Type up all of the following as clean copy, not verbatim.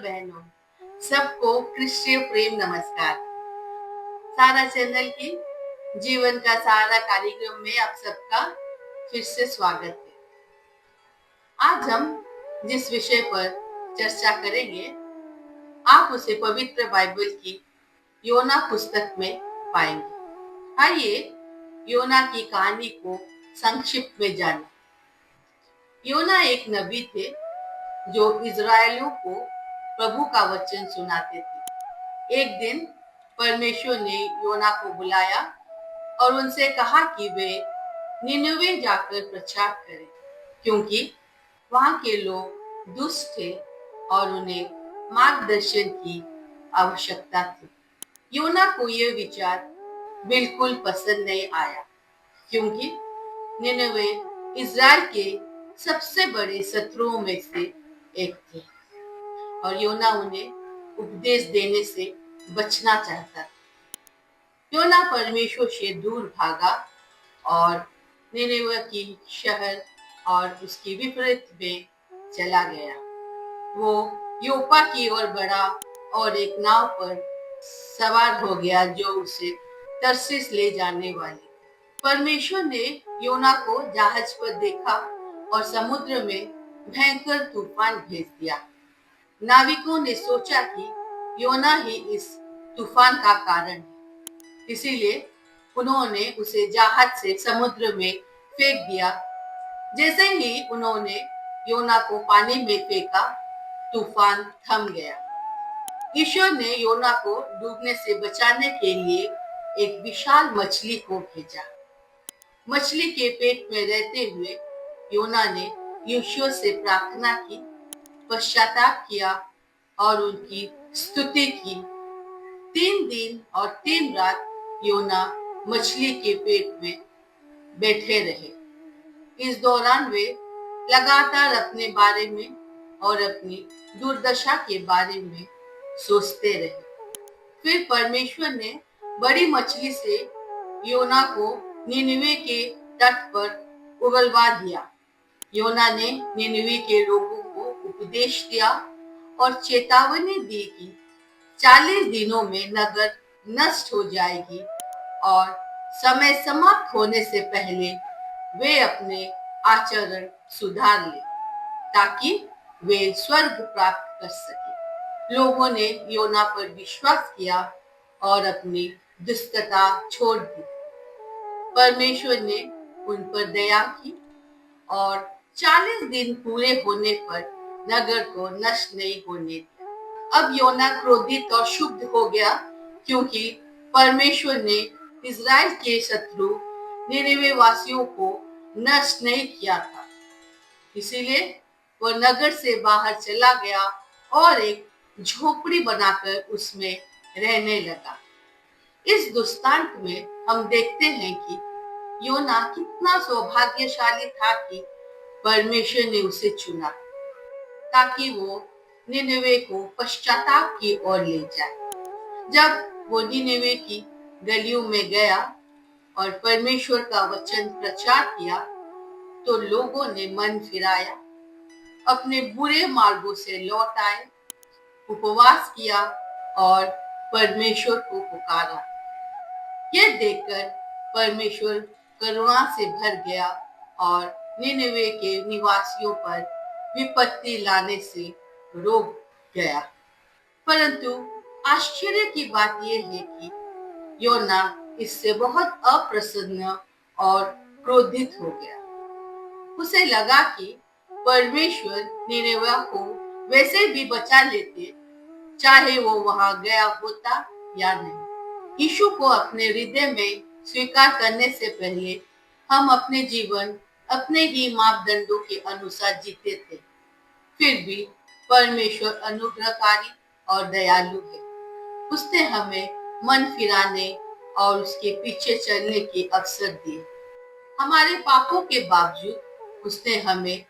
बहनों, सबको क्रिश्चियन प्रेम नमस्कार। सारा चैनल की जीवन का सारा कार्यक्रम में आप सबका फिर से स्वागत है। आज हम जिस विषय पर चर्चा करेंगे, आप उसे पवित्र बाइबल की योना पुस्तक में पाएंगे। आइए योना की कहानी को संक्षिप्त में जानें। योना एक नबी थे जो इज़राइलियों को प्रभु का वचन सुनाते थे। एक दिन परमेश्वर ने योना को बुलाया और उनसे कहा कि वे निनवे जाकर प्रचार करें, क्योंकि वहां के लोग दुष्ट थे और उन्हें मार्गदर्शन की आवश्यकता थी। योना को यह विचार बिल्कुल पसंद नहीं आया, क्योंकि निनवे इज़राइल के सबसे बड़े शत्रुओं में से एक थे और योना उन्हें उपदेश देने से बचना चाहता था। योना परमेश्वर से दूर भागा और निनवे की शहर और उसकी विपरीत में चला गया। वो योपा की ओर बढ़ा और एक नाव पर सवार हो गया जो उसे तरसीस ले जाने वाली। परमेश्वर ने योना को जहाज पर देखा और समुद्र में भयंकर तूफान भेज दिया। नाविकों ने सोचा कि योना ही इस तूफान का कारण है, इसीलिए उन्होंने उसे जहाज से समुद्र में फेंक दिया। जैसे ही उन्होंने योना को पानी में फेंका, तूफान थम गया। ईश्वर ने योना को डूबने से बचाने के लिए एक विशाल मछली को भेजा। मछली के पेट में रहते हुए योना ने ईश्वर से प्रार्थना की, पश्चाताप किया और उनकी स्तुति की। 3 दिन और 3 रात योना मछली के पेट में बैठे रहे। इस दौरान वे लगातार अपने बारे में और अपनी दुर्दशा के बारे में सोचते रहे। फिर परमेश्वर ने बड़ी मछली से योना को निनवे के तट पर उगलवा दिया। योना ने निनवे के लोगों को उपदेश दिया और चेतावनी दी कि 40 दिनों में नगर नष्ट हो जाएगी और समय समाप्त होने से पहले वे अपने आचरण सुधार ले, ताकि वे स्वर्ग प्राप्त कर सके। लोगों ने योना पर विश्वास किया और अपनी दुष्टता छोड़ दी। परमेश्वर ने उन पर दया की और 40 दिन पूरे होने पर नगर को नष्ट नहीं होने दिया। अब योना क्रोधित और क्षुब्ध हो गया, क्योंकि परमेश्वर ने इज़राइल के शत्रु निनवे वासियों को नष्ट नहीं किया था। इसीलिए वह नगर से बाहर चला गया और एक झोपड़ी बनाकर उसमें रहने लगा। इस दृष्टांत में हम देखते हैं कि योना कितना सौभाग्यशाली था कि परमेश्वर ने उसे चुना ताकि वो निनवे को पश्चाताप की ओर ले जाए। जब वो निनवे की गलियों में गया और परमेश्वर का वचन प्रचार किया, तो लोगों ने मन फिराया, अपने बुरे मार्गों से लौट आए, उपवास किया और परमेश्वर को पुकारा। यह देखकर परमेश्वर करुणा से भर गया और निनवे के निवासियों पर विपत्ति लाने से रोक गया। परंतु आश्चर्य की बात यह है कि योना इससे बहुत अप्रसन्न और क्रोधित हो गया। उसे लगा कि परमेश्वर निनवे को वैसे भी बचा लेते, चाहे वो वहां गया होता या नहीं। यीशु को अपने हृदय में स्वीकार करने से पहले हम अपने जीवन अपने ही मापदंडों के अनुसार जीते थे। फिर भी परमेश्वर अनुग्रहकारी और दयालु है। उसने हमें मन फिराने और उसके पीछे चलने के अवसर दिए। हमारे पापों के बावजूद उसने हमें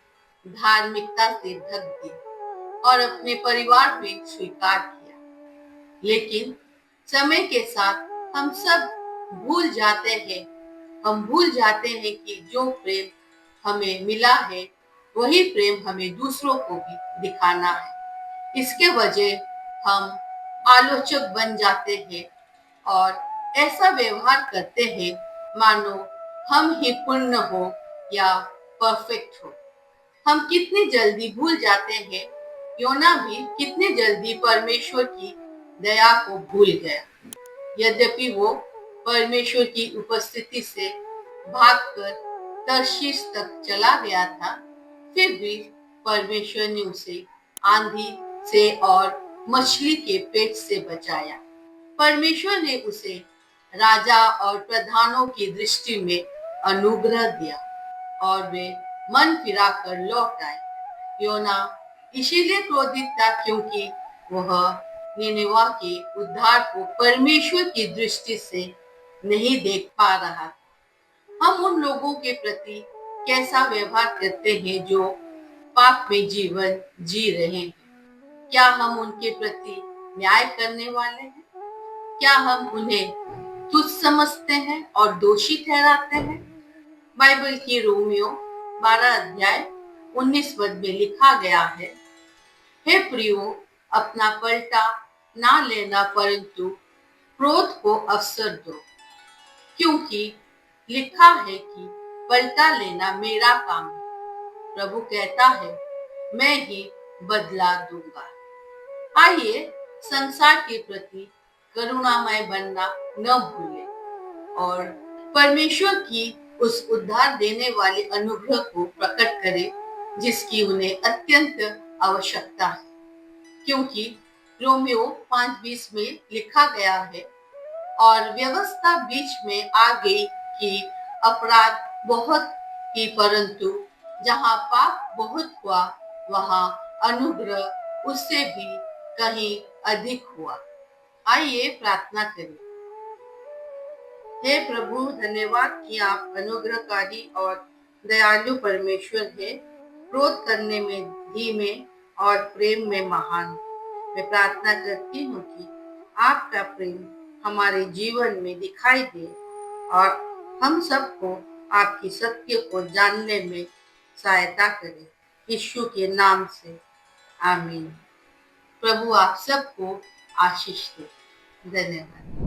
धार्मिकता से ढक दिया और अपने परिवार में स्वीकार किया। लेकिन समय के साथ हम सब भूल जाते हैं। हम भूल जाते हैं कि जो प्रेम हमें मिला है, वही प्रेम हमें दूसरों को भी दिखाना है। इसके वजह हम आलोचक बन जाते हैं और ऐसा व्यवहार करते हैं मानो हम ही पूर्ण हो या परफेक्ट हो। हम कितनी जल्दी भूल जाते हैं, योना भी कितनी जल्दी परमेश्वर की दया को भूल गया। यद्यपि वो परमेश्वर की उपस्थिति से भागकर तर्शीश तक चला गया था, फिर भी परमेश्वर ने उसे आंधी से और मछली के पेट से बचाया। परमेश्वर ने उसे राजा और प्रधानों की दृष्टि में अनुग्रह दिया और वे मन फिराकर लौट आए। योना इसीलिए क्रोधित था क्योंकि वह निनेवा के उद्धार को परमेश्वर की दृष्टि से नहीं देख पा रहा था। हम उन लोगों के प्रति कैसा व्यवहार करते हैं जो पाप में जीवन जी रहे हैं? क्या हम उनके प्रति न्याय करने वाले हैं? क्या हम उन्हें तुच्छ समझते हैं और दोषी ठहराते हैं? बाइबल की रोमियो 12 अध्याय 19 पद में लिखा गया है, हे प्रियो, अपना पलटा ना लेना परंतु क्रोध को अवसर दो, क्योंकि लिखा है कि पलटा लेना मेरा काम है, प्रभु कहता है, मैं ही बदला दूंगा। आइए संसार के प्रति करुणामय बनना न भूलें और परमेश्वर की उस उद्धार देने वाले अनुग्रह को प्रकट करें जिसकी उन्हें अत्यंत आवश्यकता है। क्योंकि रोमियो 5:20 में लिखा गया है, और व्यवस्था बीच में आ गई कि अपराध बहुत ही, परंतु जहाँ पाप बहुत हुआ वहाँ अनुग्रह उससे भी कहीं अधिक हुआ। आइए प्रार्थना करें। हे प्रभु, धन्यवाद कि आप अनुग्रहकारी और दयालु परमेश्वर है, क्रोध करने में धीमे और प्रेम में महान। मैं प्रार्थना करती हूँ कि आपका प्रेम हमारे जीवन में दिखाई दे और हम सबको आपकी सत्य को जानने में सहायता करे। यीशु के नाम से आमीन। प्रभु आप सबको आशीष दे। धन्यवाद।